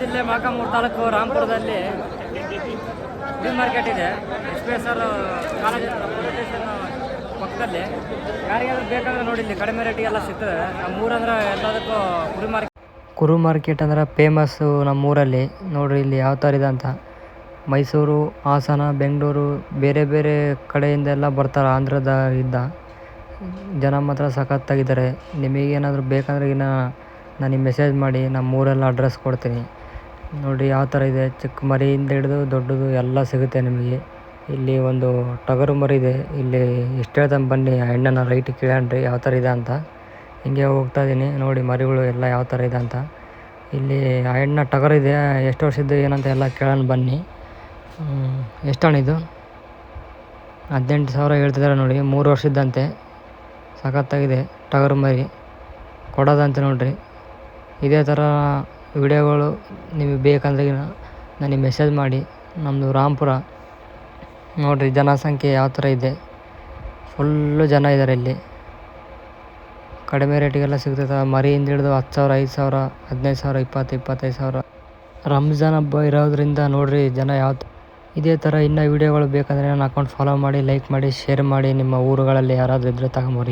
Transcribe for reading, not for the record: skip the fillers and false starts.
ಜಿಲ್ಲೆ Molakalmuru taluk ರಾಂಪುರದಲ್ಲಿ free market ಇದೆ. ಎಸ್.ಪಿ.ಎಸ್.ಆರ್ college police station ಪಕ್ಕದಲ್ಲಿ. ಯಾರಿಗಾದ್ರೂ ಬೇಕಂದ್ರೆ ನೋಡಿ, ಇಲ್ಲಿ ಕಡಿಮೆ ರೇಟಿಗೆಲ್ಲ ಸಿಗ್ತದೆ. ನಮ್ಮೂರಂದ್ರೆ ಎಲ್ಲದಕ್ಕೂ ಕುರು ಮಾರ್ಕೆಟ್ ಅಂದ್ರೆ ಫೇಮಸ್ಸು ನಮ್ಮೂರಲ್ಲಿ. ನೋಡಿರಿ ಇಲ್ಲಿ ಯಾವ ಥರ ಇದೆ ಅಂತ. ಮೈಸೂರು, ಹಾಸನ, ಬೆಂಗಳೂರು, ಬೇರೆ ಬೇರೆ ಕಡೆಯಿಂದೆಲ್ಲ ಬರ್ತಾರೆ. ಆಂಧ್ರದ ಜನ ಮಾತ್ರ ಸಖತ್ತಾಗಿದ್ದಾರೆ. ನಿಮಗೇನಾದರೂ ಬೇಕಂದ್ರೆ ನನಗೆ ಮೆಸೇಜ್ ಮಾಡಿ, ನಮ್ಮೂರೆಲ್ಲ ಅಡ್ರೆಸ್ ಕೊಡ್ತೀನಿ. ನೋಡಿರಿ ಯಾವ ಥರ ಇದೆ. ಚಿಕ್ಕ ಮರಿಯಿಂದ ಹಿಡಿದು ದೊಡ್ಡದು ಎಲ್ಲ ಸಿಗುತ್ತೆ ನಿಮಗೆ. ಇಲ್ಲಿ ಒಂದು ಟಗರು ಮರಿ ಇದೆ. ಇಲ್ಲಿ ಎಷ್ಟು ಹೇಳ್ತಾನೆ ಬನ್ನಿ, ಆ ಹೆಣ್ಣನ್ನು ರೈಟ್ ಕೇಳಣ್ರಿ ಯಾವ ಥರ ಇದೆ ಅಂತ. ಹಿಂಗೆ ಹೋಗ್ತಾ ಇದ್ದೀನಿ ನೋಡಿ, ಮರಿಗಳು ಎಲ್ಲ ಯಾವ ಥರ ಇದೆ ಅಂತ. ಇಲ್ಲಿ ಆ ಹೆಣ್ಣ ಟಗರು ಇದೆ, ಎಷ್ಟು ವರ್ಷದ್ದು ಏನಂತ ಎಲ್ಲ ಕೇಳೋಣ ಬನ್ನಿ. ಎಷ್ಟಣ್ಣ ಇದು? 18,000 ಹೇಳ್ತಿದ್ದಾರೆ ನೋಡಿ. 3 ವರ್ಷದ್ದಂತೆ. ಸಖತ್ತಾಗಿದೆ ಟಗರು ಮರಿ. ಕೊಡೋದಂತೆ ನೋಡಿರಿ. ಇದೇ ಥರ ವಿಡಿಯೋಗಳು ನಿಮಗೆ ಬೇಕಂದ್ರೆ ನನಗೆ ಮೆಸೇಜ್ ಮಾಡಿ. ನಮ್ಮದು ರಾಂಪುರ ನೋಡಿರಿ, ಜನಸಂಖ್ಯೆ ಯಾವ ಥರ ಇದೆ. ಫುಲ್ಲು ಜನ ಇದ್ದಾರೆ ಇಲ್ಲಿ. ಕಡಿಮೆ ರೇಟಿಗೆಲ್ಲ ಸಿಗ್ತದೆ. ಮರಿಯಿಂದ ಹಿಡಿದು 10,000, 5,000, 15,000, 20,000, 25,000. ರಂಜಾನ್ ಹಬ್ಬ ಇರೋದ್ರಿಂದ ನೋಡಿರಿ ಜನ ಇದೇ ಥರ ಇನ್ನೂ ವೀಡಿಯೋಗಳು ಬೇಕಂದರೆ ನನ್ನ ಅಕೌಂಟ್ ಫಾಲೋ ಮಾಡಿ, ಲೈಕ್ ಮಾಡಿ, ಶೇರ್ ಮಾಡಿ. ನಿಮ್ಮ ಊರುಗಳಲ್ಲಿ ಯಾರಾದರೂ ಇದ್ದರೆ ತಗೊಂಬರಿ.